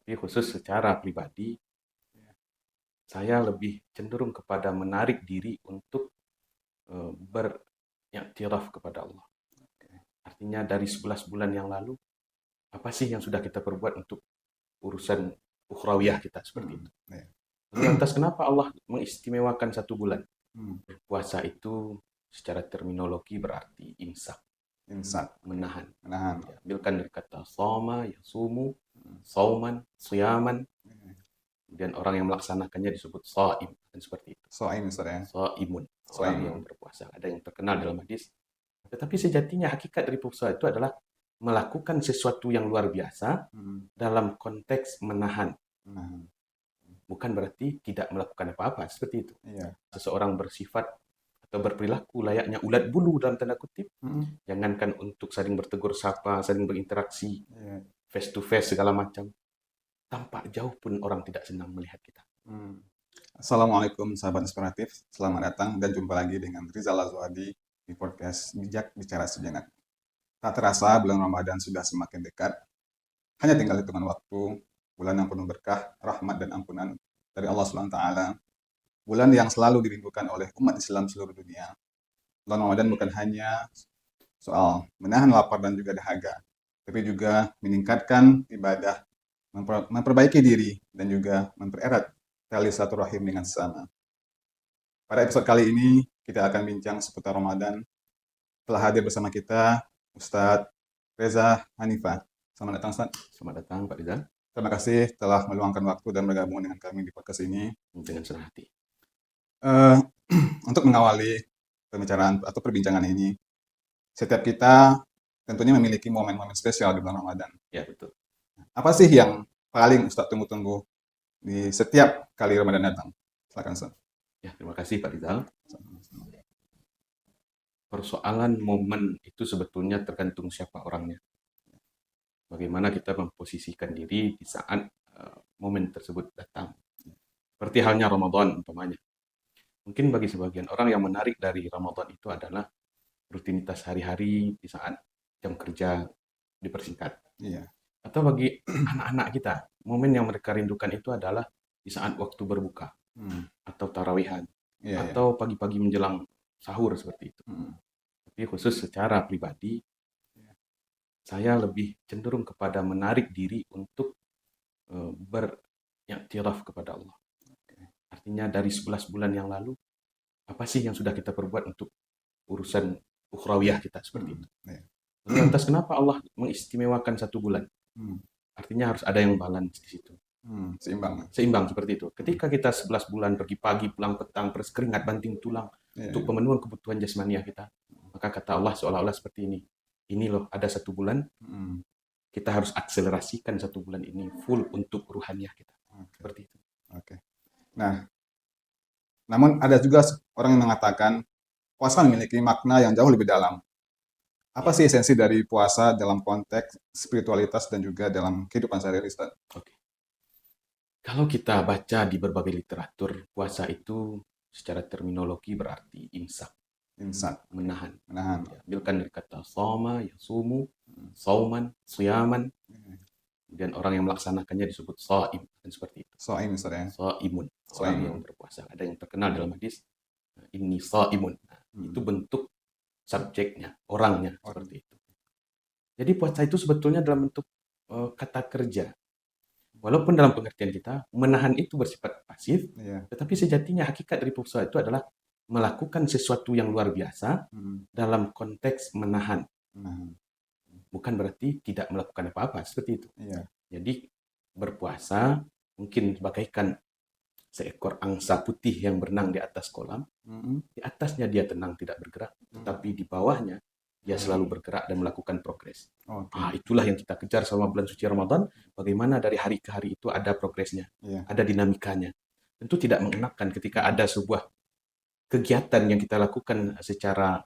Tapi khusus secara pribadi, saya lebih cenderung kepada menarik diri untuk beriktiraf kepada Allah. Artinya dari 11 bulan yang lalu, apa sih yang sudah kita perbuat untuk urusan ukhrawiyah kita seperti itu. Ya. Lalu lantas kenapa Allah mengistimewakan 1 bulan? Hmm. Puasa itu secara terminologi berarti imsak, Imsak, menahan. menahan. Ambilkan dari kata soma, yasumu, sauman, siyaman. Kemudian orang yang melaksanakannya disebut shaim, dan seperti itu. Soaim, Ustaz ya. Shaimun, orang Soaim. yang berpuasa. Ada yang terkenal dalam hadis. Tetapi sejatinya hakikat dari puasa itu adalah melakukan sesuatu yang luar biasa dalam konteks menahan. Menahan. Bukan berarti tidak melakukan apa-apa, seperti itu. Iya. Seseorang bersifat atau berperilaku layaknya ulat bulu dalam tanda kutip, jangankan untuk saling bertegur sapa, saling berinteraksi, face to face segala macam. Tampak jauh pun orang tidak senang melihat kita. Assalamualaikum sahabat inspiratif, selamat datang dan jumpa lagi dengan Rizal Azwadi di podcast Bijak Bicara Sejenak. Tak terasa bulan Ramadan sudah semakin dekat, hanya tinggal hitungan waktu, bulan yang penuh berkah, rahmat dan ampunan dari Allah SWT, bulan yang selalu dirindukan oleh umat Islam seluruh dunia. Bulan Ramadan bukan hanya soal menahan lapar dan juga dahaga, tapi juga meningkatkan ibadah, memperbaiki diri, dan juga mempererat tali silaturahim dengan sesama. Pada episode kali ini, kita akan bincang seputar Ramadan. Telah hadir bersama kita Ustadz Reza Hanifah. Selamat datang, Ustadz. Selamat datang, Pak Rizal. Terima kasih telah meluangkan waktu dan bergabung dengan kami di podcast ini. Dengan senang hati. Untuk mengawali pembicaraan atau perbincangan ini, setiap kita tentunya memiliki momen-momen spesial di bulan Ramadan. Ya, betul. Apa sih yang paling Ustadz tunggu-tunggu di setiap kali Ramadan datang? Silakan, Ustadz. Ya, terima kasih, Pak Rizal. Persoalan momen itu sebetulnya tergantung siapa orangnya. Bagaimana kita memposisikan diri di saat momen tersebut datang. Seperti halnya Ramadan umpamanya. Mungkin bagi sebagian orang yang menarik dari Ramadan itu adalah rutinitas hari-hari di saat jam kerja dipersingkat. Iya. Atau bagi anak-anak kita, momen yang mereka rindukan itu adalah di saat waktu berbuka atau tarawihan, atau pagi-pagi menjelang sahur seperti itu. Tapi khusus secara pribadi, saya lebih cenderung kepada menarik diri untuk beriktiraf kepada Allah. Artinya dari 11 bulan yang lalu, apa sih yang sudah kita perbuat untuk urusan ukhrawiyah kita seperti itu. Lalu lantas kenapa Allah mengistimewakan 1 bulan? Artinya harus ada yang balance di situ. Seimbang seperti itu. Ketika kita 11 bulan pergi pagi, pulang petang, keringat banting tulang untuk pemenuhan kebutuhan jasmaniah kita, maka kata Allah seolah-olah seperti ini. Ini loh, ada 1 bulan, kita harus akselerasikan 1 bulan ini full untuk ruhaniah kita. Seperti itu. Oke. Nah, namun ada juga orang yang mengatakan puasa memiliki makna yang jauh lebih dalam. Apa sih esensi dari puasa dalam konteks spiritualitas dan juga dalam kehidupan sehari-hari, Ustaz? Oke. Kalau kita baca di berbagai literatur, puasa itu secara terminologi berarti imsak. Imsak, menahan. menahan. Ambilkan dari kata soma, yasumu, sauman, siyaman. Kemudian orang yang melaksanakannya disebut shaim, dan seperti itu. Soaim, Ustaz ya. Shaimun, orang yang berpuasa. Ada yang terkenal dalam hadis, inni shaimun. Itu bentuk subjeknya, orangnya, seperti itu. Jadi puasa itu sebetulnya dalam bentuk kata kerja. Walaupun dalam pengertian kita, menahan itu bersifat pasif, tetapi sejatinya hakikat dari puasa itu adalah melakukan sesuatu yang luar biasa dalam konteks menahan. Bukan berarti tidak melakukan apa-apa, seperti itu. Jadi berpuasa mungkin bagaikan seekor angsa putih yang berenang di atas kolam. Di atasnya dia tenang, tidak bergerak, tetapi di bawahnya dia selalu bergerak dan melakukan progres. Itulah yang kita kejar selama bulan suci Ramadan. Bagaimana dari hari ke hari itu ada progresnya, ada dinamikanya. Tentu tidak mengenakan ketika ada sebuah kegiatan yang kita lakukan secara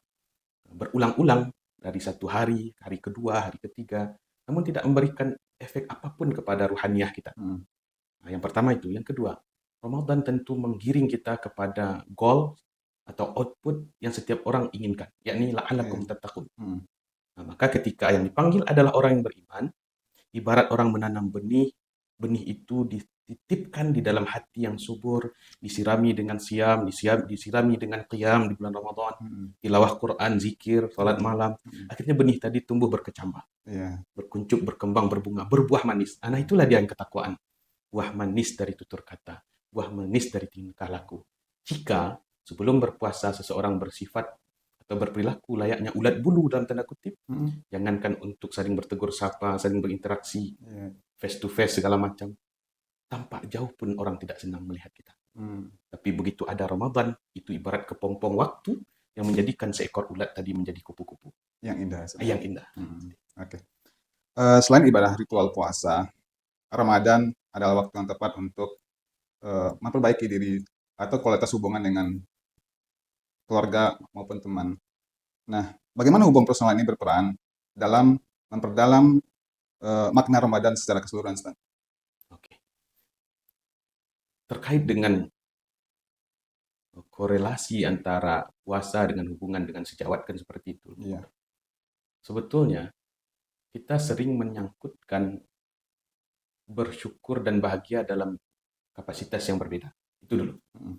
berulang-ulang dari satu hari, hari kedua, hari ketiga, namun tidak memberikan efek apapun kepada ruhaniah kita. Nah, yang pertama itu. Yang kedua, Ramadan tentu menggiring kita kepada goal atau output yang setiap orang inginkan, yakni la'allakum tattaqun. Nah, maka ketika yang dipanggil adalah orang yang beriman, ibarat orang menanam benih benih itu dititipkan di dalam hati yang subur, disirami dengan siam, disirami dengan qiyam di bulan Ramadan, Mm-mm. tilawah Quran, zikir, salat Mm-mm. malam. Mm-mm. Akhirnya benih tadi tumbuh berkecambah, Iya. berkuncup, berkembang, berbunga, berbuah manis. Nah, itulah dia yang ketakwaan. Buah manis dari tutur kata, buah manis dari tingkah laku. Jika sebelum berpuasa seseorang bersifat atau berperilaku layaknya ulat bulu dalam tanda kutip, Mm-mm. jangankan untuk saling bertegur sapa, saling berinteraksi, Iya. face to face segala macam, tampak jauh pun orang tidak senang melihat kita. Mm. Tapi begitu ada Ramadan, itu ibarat kepompong waktu yang menjadikan seekor ulat tadi menjadi kupu-kupu. Yang indah Ustaz. Yang indah. Mm. Oke. Selain ibadah ritual puasa, Ramadan adalah waktu yang tepat untuk memperbaiki diri atau kualitas hubungan dengan keluarga maupun teman. Nah, bagaimana hubungan personal ini berperan dalam memperdalam makna Ramadan secara keseluruhan, Ustaz? Oke. Terkait dengan korelasi antara puasa dengan hubungan dengan sejawat kan seperti itu. Iya. Sebetulnya kita sering menyangkutkan bersyukur dan bahagia dalam kapasitas yang berbeda. Itu dulu. Mm.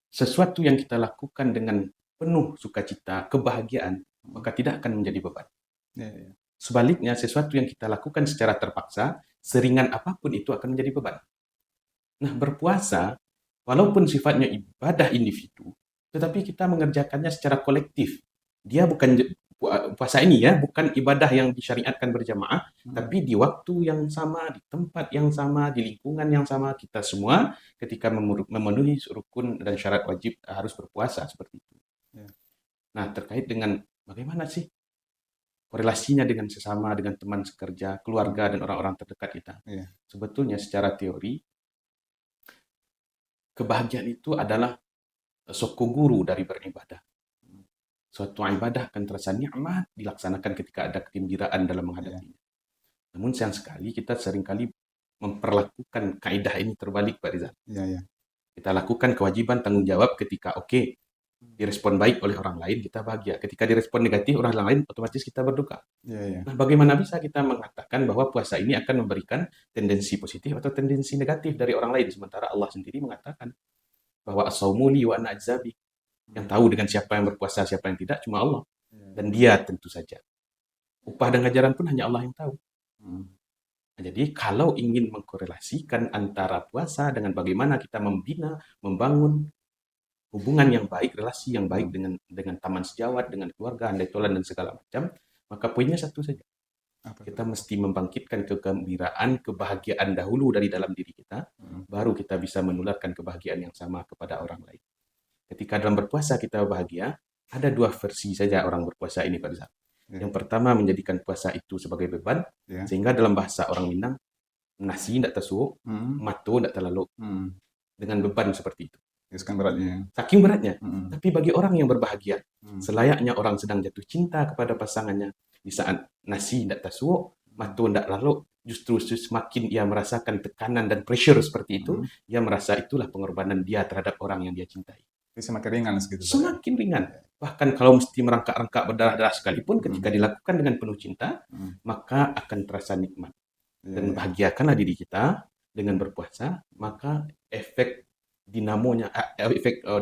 Sesuatu yang kita lakukan dengan penuh sukacita, kebahagiaan, maka tidak akan menjadi beban. Iya, iya. Sebaliknya, sesuatu yang kita lakukan secara terpaksa, seringan apapun itu akan menjadi beban. Nah, berpuasa, walaupun sifatnya ibadah individu, tetapi kita mengerjakannya secara kolektif. Dia bukan puasa ini ya, bukan ibadah yang disyariatkan berjamaah, Mm. tapi di waktu yang sama, di tempat yang sama, di lingkungan yang sama, kita semua ketika memenuhi rukun dan syarat wajib harus berpuasa seperti itu. Iya. Nah, terkait dengan bagaimana sih korelasinya dengan sesama, dengan teman sekerja, keluarga, dan orang-orang terdekat kita. Iya. Sebetulnya secara teori, kebahagiaan itu adalah soko guru dari beribadah. Suatu ibadah akan terasa nikmat dilaksanakan ketika ada kegembiraan dalam Iya. menghadapinya. Namun sayang sekali kita seringkali memperlakukan kaidah ini terbalik, Pak Rizal. Iya, iya. Kita lakukan kewajiban tanggung jawab ketika oke, direspon baik oleh orang lain, kita bahagia. Ketika direspon negatif orang lain, otomatis kita berduka. Iya, iya. Nah, bagaimana bisa kita mengatakan bahwa puasa ini akan memberikan tendensi positif atau tendensi negatif dari orang lain, sementara Allah sendiri mengatakan bahwa as-saumu li wa ana ajzabi. Yang tahu dengan siapa yang berpuasa, siapa yang tidak, cuma Allah. Iya. Dan dia tentu saja. Upah dan ganjaran pun hanya Allah yang tahu. Mm. Nah, jadi kalau ingin mengkorelasikan antara puasa dengan bagaimana kita membina, membangun hubungan yang baik, relasi yang baik dengan taman sejawat, dengan keluarga, handai tolan, dan segala macam, maka poinnya satu saja. Apa itu? Kita mesti membangkitkan kegembiraan, kebahagiaan dahulu dari dalam diri kita, Mm. baru kita bisa menularkan kebahagiaan yang sama kepada orang lain. Ketika dalam berpuasa kita bahagia, ada dua versi saja orang berpuasa ini, Pak Rizal. Iya. Yang pertama menjadikan puasa itu sebagai beban, Iya. sehingga dalam bahasa orang Minang, nasi tidak tersuuk, Mm. mato tidak terlalu, Mm. dengan beban seperti itu. Riskan beratnya. Saking beratnya. Mm. Tapi bagi orang yang berbahagia, Mm. selayaknya orang sedang jatuh cinta kepada pasangannya, di saat nasi tidak tersuuk, mato tidak lalu, justru semakin ia merasakan tekanan dan pressure seperti itu, ia merasa itulah pengorbanan dia terhadap orang yang dia cintai. Jadi semakin ringan segitu. Semakin ringan. Bahkan kalau mesti merangkak-rangkak berdarah-darah sekalipun, ketika dilakukan dengan penuh cinta, maka akan terasa nikmat. Dan bahagiakanlah diri kita dengan berpuasa, maka efek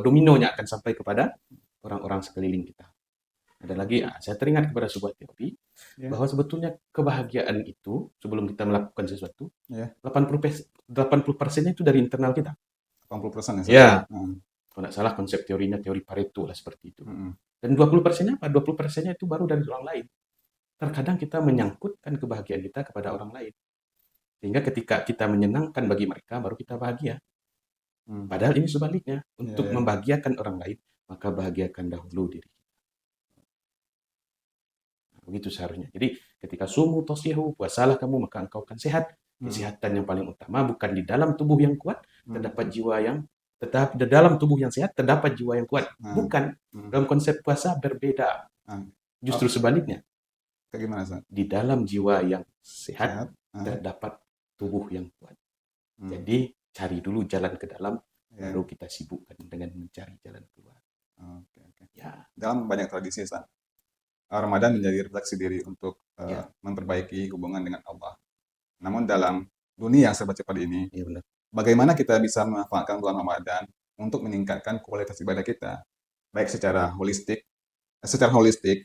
dominonya akan sampai kepada orang-orang sekeliling kita. Ada lagi, saya teringat kepada sebuah teori bahwa sebetulnya kebahagiaan itu sebelum kita melakukan sesuatu, 80%-nya itu dari internal kita. 80% ya. Kalau tidak salah konsep teorinya teori Pareto lah seperti itu. Dan 20%-nya apa? 20%-nya itu baru dari orang lain. Terkadang kita menyangkutkan kebahagiaan kita kepada orang lain. Sehingga ketika kita menyenangkan bagi mereka, baru kita bahagia. Padahal ini sebaliknya. Untuk membahagiakan orang lain, maka bahagiakan dahulu diri kita. Begitu seharusnya. Jadi ketika sumu tosihu, puasalah kamu, maka engkau akan sehat. Kesehatan yang paling utama bukan di dalam tubuh yang kuat, terdapat jiwa yang tetap di dalam tubuh yang sehat terdapat jiwa yang kuat. Bukan. Dalam konsep puasa berbeda. Justru sebaliknya. Gimana, Ustaz? Di dalam jiwa yang sehat terdapat tubuh yang kuat. Jadi cari dulu jalan ke dalam, baru kita sibukkan dengan mencari jalan keluar. Ya. Dalam banyak tradisi, Ustaz, Ramadan menjadi refleksi diri untuk memperbaiki hubungan dengan Allah. Namun dalam dunia yang serba cepat ini, Iya benar. bagaimana kita bisa memanfaatkan bulan Ramadan untuk meningkatkan kualitas ibadah kita, baik secara holistik,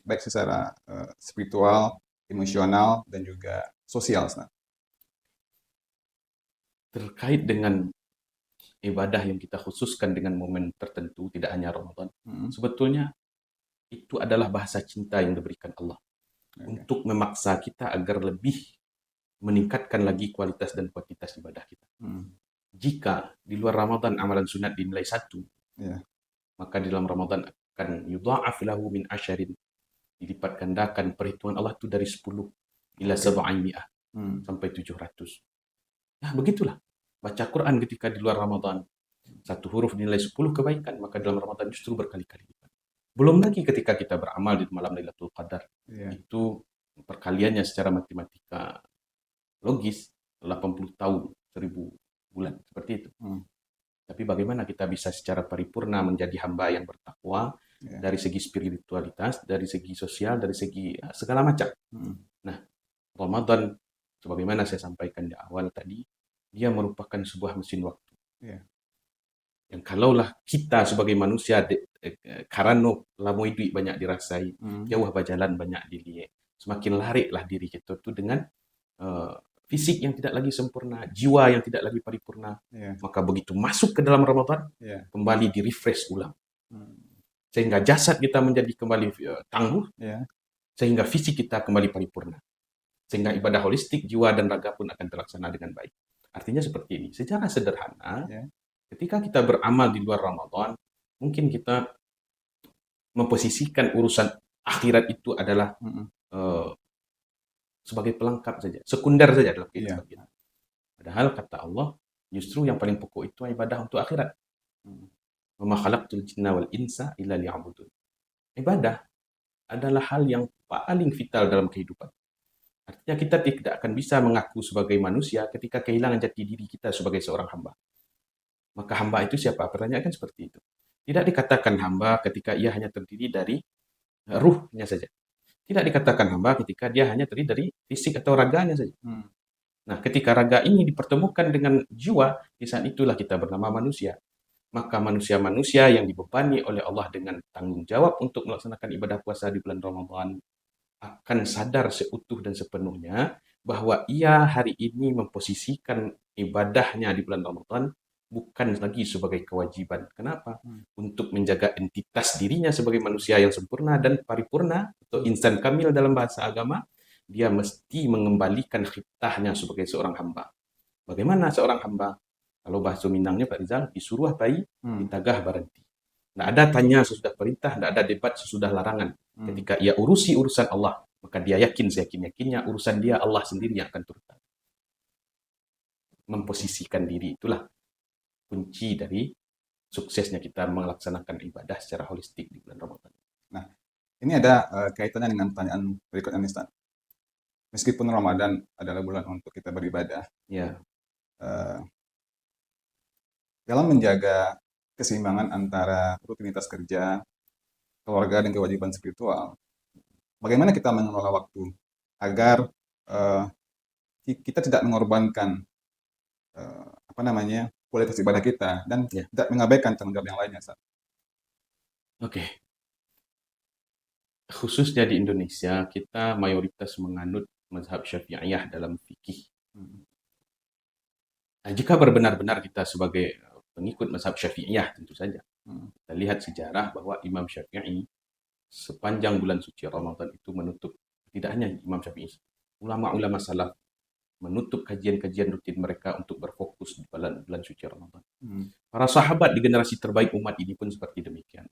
baik secara spiritual, emosional, dan juga sosial, Ustaz. Terkait dengan ibadah yang kita khususkan dengan momen tertentu, tidak hanya Ramadan, Hmm, sebetulnya itu adalah bahasa cinta yang diberikan Allah oke. untuk memaksa kita agar lebih meningkatkan lagi kualitas dan kuantitas ibadah kita. Hmm, Jika di luar Ramadan amalan sunat dinilai 1, iya. maka di dalam Ramadan akan yudha'af lahu min asyarin, dilipat gandakan perhitungan Allah itu dari 10 ila Oke. 700 Hmm, sampai 700. Nah, begitulah. Baca Quran ketika di luar Ramadan, satu huruf dinilai 10 kebaikan, maka dalam Ramadan justru berkali-kali lipat. Belum lagi ketika kita beramal di malam Lailatul Qadar. iya. Itu perkaliannya secara matematika logis 80 tahun, 1000 bulan, seperti itu. Hmm, Tapi bagaimana kita bisa secara paripurna menjadi hamba yang bertakwa iya. dari segi spiritualitas, dari segi sosial, dari segi segala macam. Hmm, Nah, Ramadan, sebagaimana saya sampaikan di awal tadi, dia merupakan sebuah mesin waktu. iya. Yang kalaulah kita sebagai manusia, karena lamoy duit banyak dirasai, Hmm, jauh berjalan banyak dilihat. Semakin lariklah diri kita itu dengan eh, fisik yang tidak lagi sempurna, jiwa yang tidak lagi paripurna. iya. Maka begitu masuk ke dalam Ramadan, Iya. kembali di-refresh ulang. Hmm, Sehingga jasad kita menjadi kembali tangguh, iya. sehingga fisik kita kembali paripurna. Sehingga ibadah holistik, jiwa dan raga pun akan terlaksana dengan baik. Artinya seperti ini. Secara sederhana, Iya. ketika kita beramal di luar Ramadan, mungkin kita memposisikan urusan akhirat itu adalah Hmm, eh, sebagai pelengkap saja, sekunder saja dalam iya. kehidupan kita. Padahal kata Allah, justru yang paling pokok itu ibadah untuk akhirat. Hmm, Wa ma khalaqtul jinna wal insa illa liya'budun. Ibadah adalah hal yang paling vital dalam kehidupan. Artinya kita tidak akan bisa mengaku sebagai manusia ketika kehilangan jati diri kita sebagai seorang hamba. Maka hamba itu siapa? Pertanyaan kan seperti itu. Tidak dikatakan hamba ketika ia hanya terdiri dari ruhnya saja. Tidak dikatakan hamba ketika dia hanya terdiri dari fisik atau raganya saja. hmm, Nah, ketika raga ini dipertemukan dengan jiwa, di saat itulah kita bernama manusia. Maka manusia-manusia yang dibebani oleh Allah dengan tanggung jawab untuk melaksanakan ibadah puasa di bulan Ramadan akan sadar seutuh dan sepenuhnya bahwa ia hari ini memposisikan ibadahnya di bulan Ramadan bukan lagi sebagai kewajiban. Kenapa? hmm, Untuk menjaga entitas dirinya sebagai manusia yang sempurna dan paripurna atau insan kamil dalam bahasa agama, dia mesti mengembalikan khitahnya sebagai seorang hamba. Bagaimana seorang hamba? Kalau bahasa Minangnya Pak Rizal, disuruh bayi, hmm, ditagah berhenti. Tidak ada tanya sesudah perintah, tidak ada debat sesudah larangan. hmm. Ketika ia urusi urusan Allah, maka dia yakin, seyakin-yakinnya urusan dia Allah sendiri yang akan turun. Memposisikan diri, itulah kunci dari suksesnya kita melaksanakan ibadah secara holistik di bulan Ramadan. Nah, ini ada kaitannya dengan pertanyaan berikutnya nih, Ustaz. Meskipun Ramadan adalah bulan untuk kita beribadah, Ya, eh, dalam menjaga keseimbangan antara rutinitas kerja, keluarga, dan kewajiban spiritual, bagaimana kita mengelola waktu agar eh, kita tidak mengorbankan apa namanya kualitas ibadah kita dan ya. tidak mengabaikan tanggung jawab yang lainnya, Ustaz. Oke. Khususnya di Indonesia, kita mayoritas menganut mazhab Syafi'iyah dalam fikih. Hmm, Nah, jika benar-benar kita sebagai pengikut mazhab Syafi'iyah tentu saja, hmm, kita lihat sejarah bahwa Imam Syafi'i sepanjang bulan suci Ramadan itu menutup, tidak hanya Imam Syafi'i, ulama-ulama salaf menutup kajian-kajian rutin mereka untuk berfokus di bulan suci Ramadan. hmm, Para sahabat di generasi terbaik umat ini pun seperti demikian.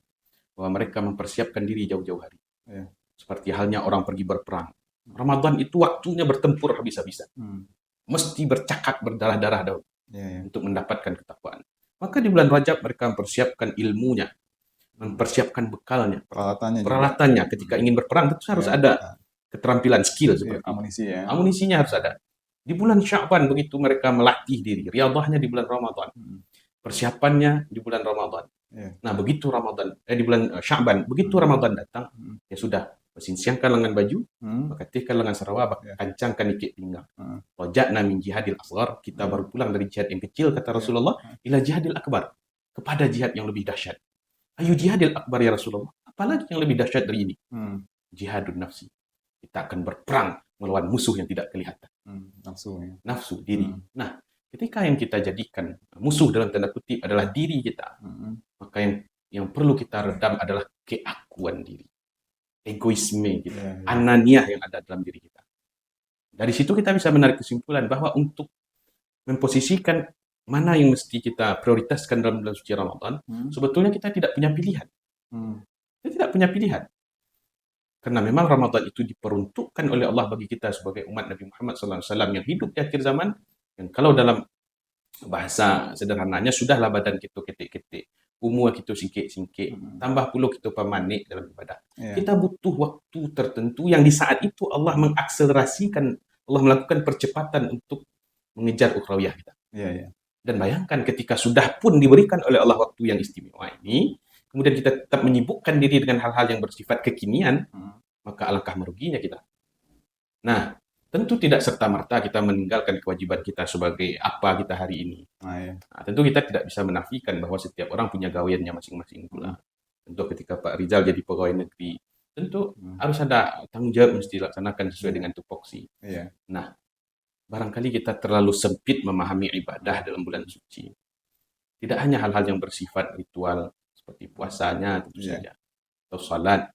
Bahwa mereka mempersiapkan diri jauh-jauh hari. ya, Seperti halnya orang pergi berperang. Ramadan itu waktunya bertempur habis-habisan. hmm, Mesti bercakap berdarah-darah dahulu ya, ya, untuk mendapatkan ketakwaan. Maka di bulan Rajab mereka mempersiapkan ilmunya, mempersiapkan bekalnya, peralatannya juga, peralatannya. Ketika ingin berperang tentu harus ya, ada keterampilan, skill ya, seperti itu. amunisi ya, Amunisinya harus ada. Di bulan Sya'ban begitu mereka melatih diri, riyadhahnya di bulan Ramadan, hmm, persiapannya di bulan Ramadan. ya, Nah, begitu Ramadan di bulan Sya'ban, begitu hmm, Ramadan datang, hmm, ya sudah Persincangkan lengan baju, bakatihkan lengan sarawak, Ya. kancangkan ikik pinggang. Hmm. Raja'na min jihadil asghar, kita baru pulang dari jihad yang kecil, kata Rasulullah, ila jihadil akbar, kepada jihad yang lebih dahsyat. Ayu jihadil akbar ya Rasulullah, apalagi yang lebih dahsyat dari ini? Jihadun nafsi. Kita akan berperang melawan musuh yang tidak kelihatan. Nafsu ya. Nafsu, diri. Nah, ketika yang kita jadikan musuh dalam tanda kutip adalah diri kita, maka yang perlu kita redam adalah keakuan diri, egoisme kita, ananiah yang ada dalam diri kita. Dari situ kita bisa menarik kesimpulan bahwa untuk memposisikan mana yang mesti kita prioritaskan dalam bulan suci Ramadan, sebetulnya kita tidak punya pilihan. Kita tidak punya pilihan. Karena memang Ramadan itu diperuntukkan oleh Allah bagi kita sebagai umat Nabi Muhammad SAW yang hidup di akhir zaman. Dan kalau dalam bahasa sederhananya, sudahlah badan kita ketik-ketik, umur kita singkik-singkik, tambah puluh kita pamanik dalam ibadah. Kita butuh waktu tertentu yang di saat itu Allah mengakselerasikan, Allah melakukan percepatan untuk mengejar ukhrawiyah kita. Dan bayangkan ketika sudah pun diberikan oleh Allah waktu yang istimewa ini, kemudian kita tetap menyibukkan diri dengan hal-hal yang bersifat kekinian, maka alangkah meruginya kita. Nah, tentu tidak serta-merta kita meninggalkan kewajiban kita sebagai apa kita hari ini. Nah, tentu kita tidak bisa menafikan bahwa setiap orang punya gaweannya masing-masing pula. Tentu ketika Pak Rizal jadi pegawai negeri, tentu harus ada tanggung jawab mesti dilaksanakan sesuai dengan tupoksi. Nah, barangkali kita terlalu sempit memahami ibadah dalam bulan suci. Tidak hanya hal-hal yang bersifat ritual seperti puasanya tentu saja, atau salat,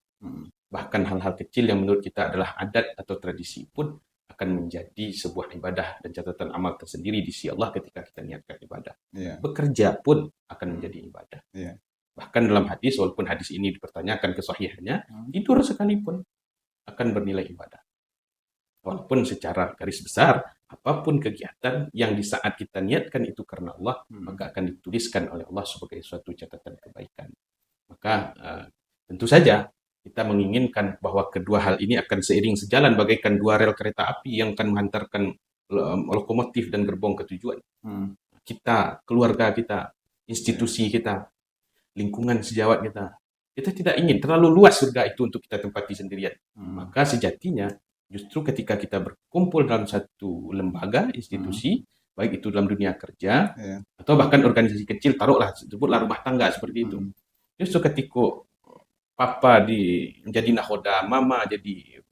bahkan hal-hal kecil yang menurut kita adalah adat atau tradisi pun akan menjadi sebuah ibadah dan catatan amal tersendiri di sisi Allah ketika kita niatkan ibadah. Bekerja pun akan menjadi ibadah. Bahkan dalam hadis, walaupun hadis ini dipertanyakan kesahihannya, tidur sekalipun akan bernilai ibadah. Walaupun secara garis besar, apapun kegiatan yang di saat kita niatkan itu karena Allah, maka akan dituliskan oleh Allah sebagai suatu catatan kebaikan. Maka tentu saja kita menginginkan bahwa kedua hal ini akan seiring sejalan bagaikan dua rel kereta api yang akan menghantarkan lokomotif dan gerbong ke tujuan. Kita, keluarga kita, institusi kita, lingkungan sejawat kita tidak ingin terlalu luas surga itu untuk kita tempati sendirian. Maka sejatinya justru ketika kita berkumpul dalam satu lembaga, institusi, baik itu dalam dunia kerja, atau bahkan organisasi kecil, taruhlah, sebutlah rumah tangga seperti itu. Justru ketika papa menjadi nahoda, mama jadi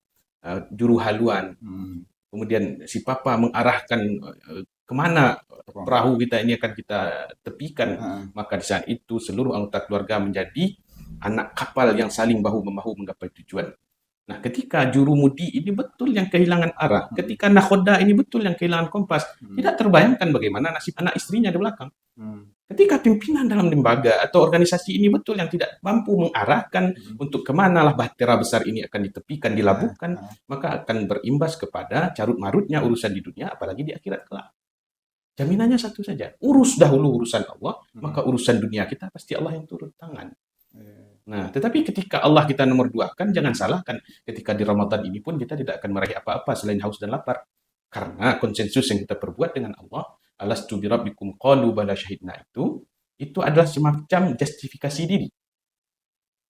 juru haluan, kemudian si papa mengarahkan kemana perahu kita ini akan kita tepikan, maka di saat itu seluruh anggota keluarga menjadi anak kapal yang saling bahu-membahu menggapai tujuan. Nah, ketika juru mudi ini betul yang kehilangan arah, ketika nakhoda ini betul yang kehilangan kompas, tidak terbayangkan bagaimana nasib anak istrinya di belakang. Ketika pimpinan dalam lembaga atau organisasi ini betul yang tidak mampu mengarahkan untuk kemanalah bahtera besar ini akan ditepikan, dilabuhkan, maka akan berimbas kepada carut-marutnya urusan di dunia, apalagi di akhirat kelak. Jaminannya satu saja, urus dahulu urusan Allah, maka urusan dunia kita pasti Allah yang turun tangan. Nah, tetapi ketika Allah kita nomor dua kan, jangan salahkan, ketika di Ramadan ini pun kita tidak akan meraih apa-apa selain haus dan lapar. Karena konsensus yang kita perbuat dengan Allah, alastu birabbikum qalu bala syahidna, itu adalah semacam justifikasi diri.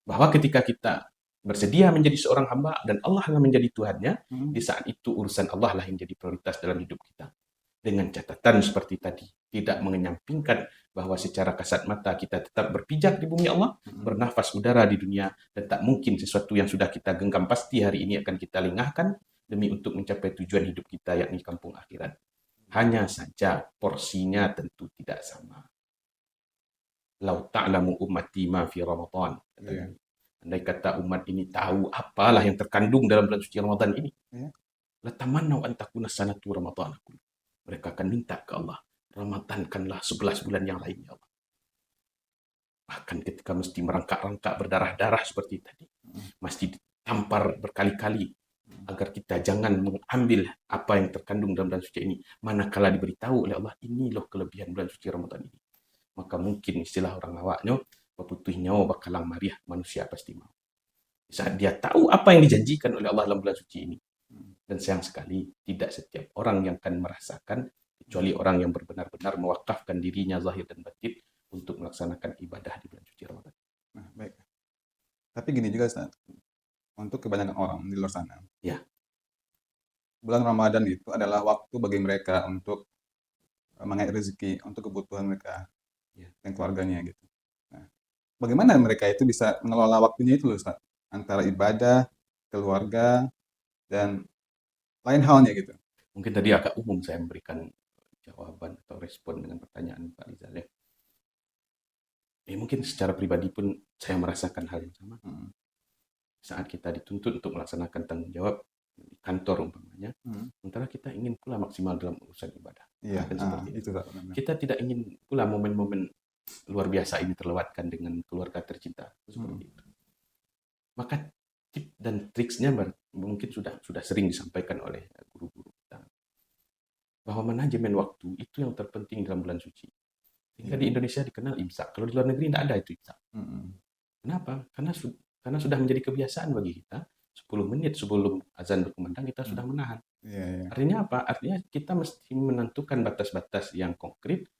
Bahwa ketika kita bersedia menjadi seorang hamba dan Allah yang menjadi Tuhannya, di saat itu urusan Allah lah yang jadi prioritas dalam hidup kita. Dengan catatan seperti tadi, tidak mengenyampingkan bahwa secara kasat mata kita tetap berpijak di bumi Allah, bernafas udara di dunia, dan tak mungkin sesuatu yang sudah kita genggam pasti hari ini akan kita lengahkan demi untuk mencapai tujuan hidup kita, yakni kampung akhirat. Hanya saja porsinya tentu tidak sama. Lau ta'lamu ummati ma fi Ramadan. Andai kata umat ini tahu apalah yang terkandung dalam bulan suci Ramadan ini, latamannau an takuna sanatu Ramadan. Mereka akan minta ke Allah, Ramadankanlah 11 bulan yang lainnya, Allah. Bahkan ketika mesti merangkak-rangkak berdarah-darah seperti tadi, mesti ditampar berkali-kali agar kita jangan mengambil apa yang terkandung dalam bulan suci ini. Manakala diberitahu oleh Allah, ini loh kelebihan bulan suci Ramadan ini. Maka mungkin istilah orang awaknya, peputuh nyawa bakalang mariah, manusia pasti mau. Saat dia tahu apa yang dijanjikan oleh Allah dalam bulan suci ini. Dan sayang sekali, tidak setiap orang yang akan merasakan, kecuali orang yang benar-benar mewakafkan dirinya zahir dan batin untuk melaksanakan ibadah di bulan suci Ramadan. Nah, baik. Tapi gini juga, Ustaz. untuk kebanyakan orang di luar sana. Ya. Bulan Ramadan itu adalah waktu bagi mereka untuk mengait rezeki untuk kebutuhan mereka Ya. dan keluarganya gitu. Nah, bagaimana mereka itu bisa mengelola waktunya itu loh, Ustaz? Antara ibadah, keluarga, dan lain halnya gitu. Mungkin tadi agak umum saya memberikan jawaban atau respon dengan pertanyaan Pak Rizal ya. Mungkin secara pribadi pun saya merasakan hal yang sama. Hmm. Saat kita dituntut untuk melaksanakan tanggung jawab di kantor umpamanya, Hmm. sementara kita ingin pula maksimal dalam urusan ibadah. Iya, Kan seperti itu. itu Ustaz. Benar. Kita tidak ingin pula momen-momen luar biasa ini terlewatkan dengan keluarga tercinta. Seperti itu. Maka tip dan triksnya mungkin sudah sering disampaikan oleh guru-guru kita. Bahwa manajemen waktu itu yang terpenting dalam bulan suci. Sehingga di Indonesia dikenal imsak. Kalau di luar negeri tidak ada itu imsak. Kenapa? Karena sudah menjadi kebiasaan bagi kita. 10 menit sebelum azan berkumandang kita sudah menahan. Artinya apa? Artinya kita mesti menentukan batas-batas yang konkret.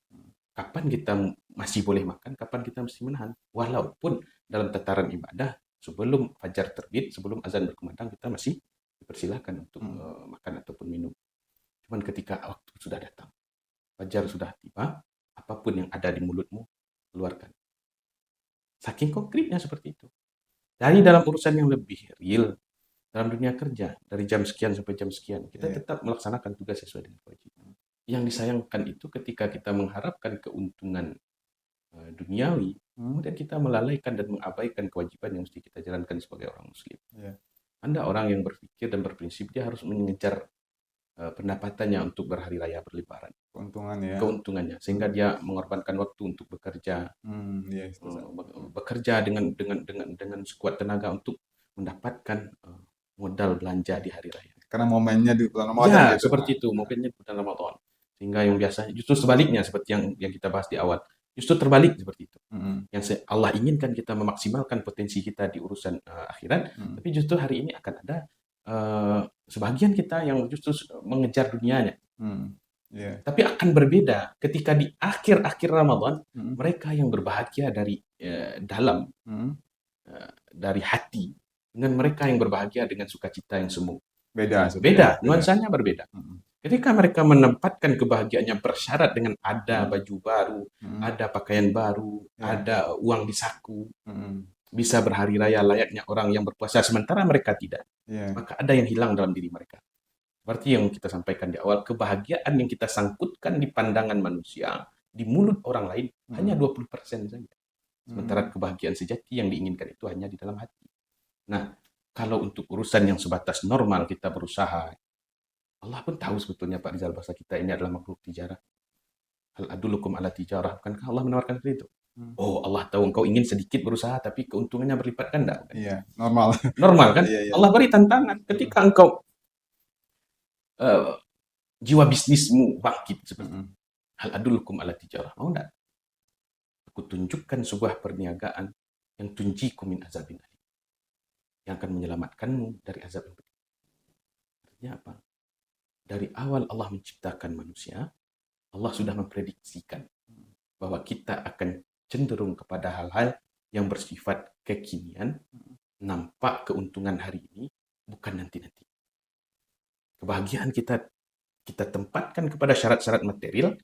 Kapan kita masih boleh makan, kapan kita mesti menahan. Walaupun dalam tataran ibadah, sebelum fajar terbit, sebelum azan berkumandang, kita masih dipersilakan untuk makan ataupun minum. Cuman ketika waktu sudah datang, fajar sudah tiba, apapun yang ada di mulutmu, keluarkan. Saking konkretnya seperti itu. Dari dalam urusan yang lebih real, dalam dunia kerja, dari jam sekian sampai jam sekian, kita tetap melaksanakan tugas sesuai dengan kewajiban. Yang disayangkan itu ketika kita mengharapkan keuntungan duniawi, kemudian kita melalaikan dan mengabaikan kewajiban yang mesti kita jalankan sebagai orang muslim. Anda orang yang berpikir dan berprinsip dia harus mengejar pendapatannya untuk berhari raya berlebaran. Keuntungannya, sehingga dia mengorbankan waktu untuk bekerja, bekerja dengan sekuat tenaga untuk mendapatkan modal belanja di hari raya. Karena momennya di bulan Ramadan. Ya, seperti itu, momennya di bulan Ramadan. Sehingga yang biasanya justru sebaliknya seperti yang kita bahas di awal, justru terbalik seperti itu. Yang Allah inginkan kita memaksimalkan potensi kita di urusan akhirat, tapi justru hari ini akan ada sebagian kita yang justru mengejar dunianya. Tapi akan berbeda ketika di akhir-akhir Ramadan, mereka yang berbahagia dari dalam, dari hati, dengan mereka yang berbahagia dengan sukacita yang semu. Beda, nuansanya berbeda. Ketika mereka menempatkan kebahagiaannya bersyarat dengan ada baju baru, ada pakaian baru, ada uang di saku, bisa berhari raya layaknya orang yang berpuasa, sementara mereka tidak. Maka ada yang hilang dalam diri mereka. Seperti yang kita sampaikan di awal, kebahagiaan yang kita sangkutkan di pandangan manusia, di mulut orang lain, hanya 20% saja. Sementara kebahagiaan sejati yang diinginkan itu hanya di dalam hati. Nah, kalau untuk urusan yang sebatas normal kita berusaha, Allah pun tahu sebetulnya Pak Rizal, bahasa kita ini adalah makhluk tijarah. Hal adulukum ala tijarah. Bukankah Allah menawarkan seperti itu? Oh, Allah tahu engkau ingin sedikit berusaha, tapi keuntungannya berlipat ganda. Iya, normal. Normal kan? Allah beri tantangan. Ketika engkau jiwa bisnismu bangkit seperti hal adulukum ala tijarah. Mau enggak? Aku tunjukkan sebuah perniagaan yang tunjikum min azabin alim, yang akan menyelamatkanmu dari azab yang pedih. Artinya apa? Dari awal Allah menciptakan manusia, Allah sudah memprediksikan bahwa kita akan cenderung kepada hal-hal yang bersifat kekinian, nampak keuntungan hari ini, bukan nanti-nanti. Kebahagiaan kita tempatkan kepada syarat-syarat material.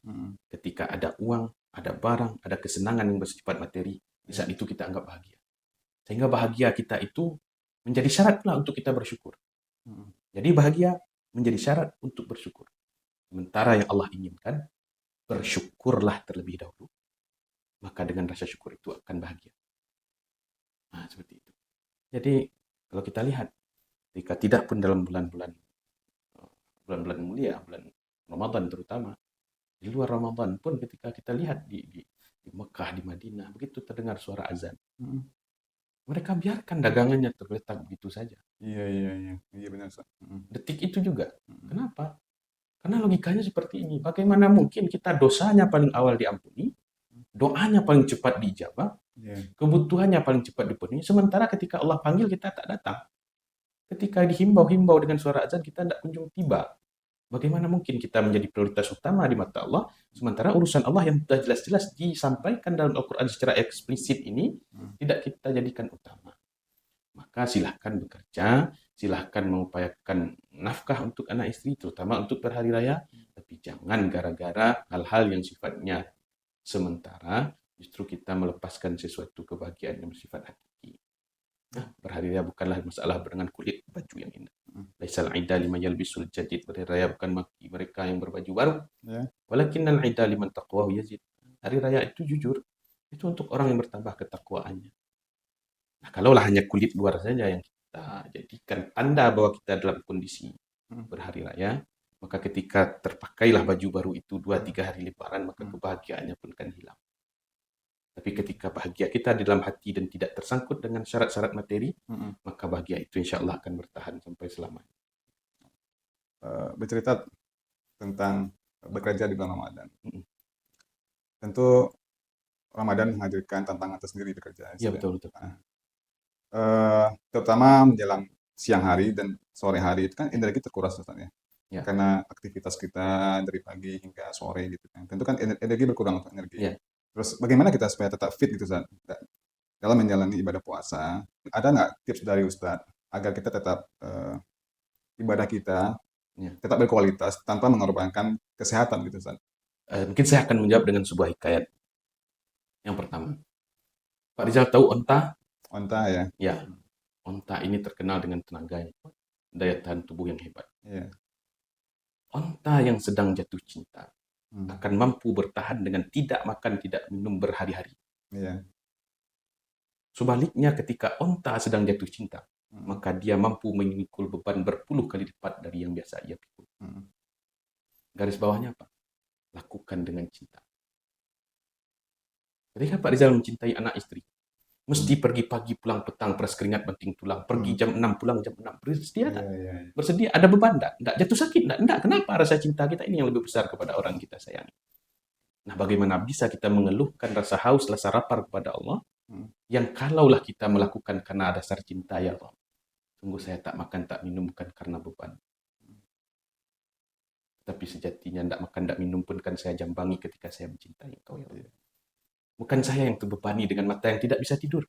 Ketika ada uang, ada barang, ada kesenangan yang bersifat materi, di saat itu kita anggap bahagia. Sehingga bahagia kita itu menjadi syarat pula untuk kita bersyukur. Jadi bahagia menjadi syarat untuk bersyukur. Sementara yang Allah inginkan, bersyukurlah terlebih dahulu. Maka dengan rasa syukur itu akan bahagia. Nah, seperti itu. Jadi, kalau kita lihat, ketika tidak pun dalam bulan-bulan mulia, bulan Ramadan terutama, di luar Ramadan pun ketika kita lihat di Mekah, di Madinah, begitu terdengar suara azan, mereka biarkan dagangannya tergeletak begitu saja. Iya benar. Detik itu juga. Kenapa? Karena logikanya seperti ini. Bagaimana mungkin kita dosanya paling awal diampuni, doanya paling cepat diijabah, kebutuhannya paling cepat dipenuhi, sementara ketika Allah panggil kita tak datang. Ketika dihimbau-himbau dengan suara azan kita tidak kunjung tiba. Bagaimana mungkin kita menjadi prioritas utama di mata Allah, sementara urusan Allah yang sudah jelas-jelas disampaikan dalam Al-Quran secara eksplisit ini tidak kita jadikan utama. maka silahkan bekerja, silahkan mengupayakan nafkah untuk anak istri, terutama untuk berhari raya, tapi jangan gara-gara hal-hal yang sifatnya sementara, justru kita melepaskan sesuatu kebahagiaan yang bersifat hakiki. Nah, berhari raya bukanlah masalah dengan kulit baju yang indah. Laisal ida liman yalbisul jadid. Berhari raya bukan bagi mereka yang berbaju baru. Ya. Walakinnal ida liman taqwahu yazid. Hari raya itu jujur, itu untuk orang yang bertambah ketakwaannya. Nah, kalaulah hanya kulit luar saja yang kita jadikan tanda bahwa kita dalam kondisi berhari raya, maka ketika terpakailah baju baru itu 2-3 hari lebaran, maka kebahagiaannya pun akan hilang. Tapi ketika bahagia kita di dalam hati dan tidak tersangkut dengan syarat-syarat materi, maka bahagia itu insya Allah akan bertahan sampai selamanya. Bercerita tentang bekerja di bulan Ramadan. Tentu Ramadan menghadirkan tantangan tersendiri bekerja. Iya, betul-betul. Terutama menjelang siang hari dan sore hari itu kan energi terkuras Ustaz ya. Ya. Karena aktivitas kita dari pagi hingga sore gitu kan. Tentu kan energi berkurang untuk energi. Ya. Terus bagaimana kita supaya tetap fit gitu Ustaz dalam menjalani ibadah puasa? Ada nggak tips dari Ustaz agar kita tetap ibadah kita tetap berkualitas tanpa mengorbankan kesehatan gitu Ustaz? Mungkin saya akan menjawab dengan sebuah hikayat. Yang pertama, Pak Rizal tahu onta? Onta ya. Ya, onta ini terkenal dengan tenaganya, daya tahan tubuh yang hebat. Ya. Onta yang sedang jatuh cinta akan mampu bertahan dengan tidak makan, tidak minum berhari-hari. Ya. Sebaliknya ketika onta sedang jatuh cinta, maka dia mampu memikul beban berpuluh kali lipat dari yang biasa ia pikul. Garis bawahnya apa? Lakukan dengan cinta. Ketika Pak Rizal mencintai anak istri, mesti pergi pagi pulang petang, peras keringat banting tulang, pergi jam 6 pulang jam 6. Bersedia tak? Bersedia, ada beban tak? Enggak jatuh sakit? Enggak. Kenapa? Rasa cinta kita ini yang lebih besar kepada orang kita sayangi. Nah, bagaimana bisa kita mengeluhkan rasa haus, rasa lapar kepada Allah, yang kalaulah kita melakukan karena dasar cinta, ya Allah, sungguh saya tak makan, tak minum bukan karena beban. Tapi sejatinya tidak makan, tidak minum pun kan saya jambangi ketika saya mencintai Engkau, ya Allah. Bukan saya yang terbebani dengan mata yang tidak bisa tidur,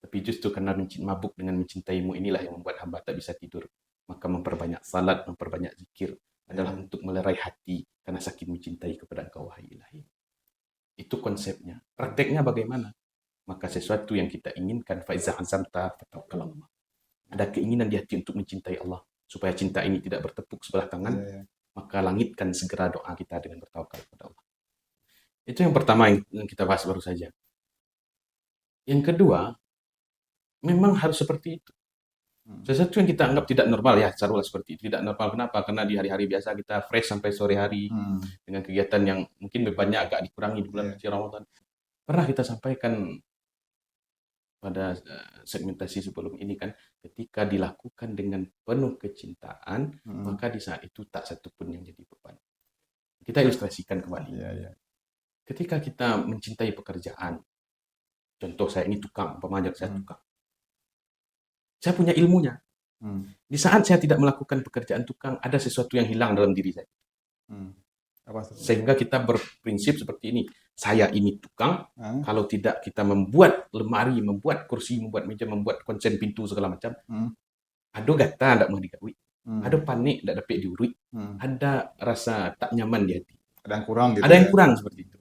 tapi justru karena mabuk dengan mencintaimu inilah yang membuat hamba tak bisa tidur. Maka memperbanyak salat, memperbanyak zikir adalah untuk melerai hati karena saking mencintai kepada Engkau, wahai Ilahi. Itu konsepnya. Prakteknya bagaimana? Maka sesuatu yang kita inginkan, faiza azamta fatawakkal Allah. Ada keinginan di hati untuk mencintai Allah, supaya cinta ini tidak bertepuk sebelah tangan, maka langitkan segera doa kita dengan bertawakal kepada Allah. Itu yang pertama yang kita bahas baru saja. Yang kedua, memang harus seperti itu. Sesuatu yang kita anggap tidak normal, ya taruhlah seperti itu. Tidak normal, kenapa? Karena di hari-hari biasa kita fresh sampai sore hari dengan kegiatan yang mungkin bebannya agak dikurangi di bulan suci Ramadan. Pernah kita sampaikan pada segmentasi sebelum ini kan, ketika dilakukan dengan penuh kecintaan, maka di saat itu tak satu pun yang jadi beban. Kita ilustrasikan kembali. Ketika kita mencintai pekerjaan, contoh saya ini tukang, pemajak saya tukang. Saya punya ilmunya. Di saat saya tidak melakukan pekerjaan tukang, ada sesuatu yang hilang dalam diri saya. Sehingga kita berprinsip seperti ini. Saya ini tukang, kalau tidak kita membuat lemari, membuat kursi, membuat meja, membuat konsen pintu segala macam, ada gata tidak mau digawi, ada panik tidak dapat diurui, ada rasa tak nyaman di hati. Ada yang kurang gitu. Ada yang kurang seperti itu.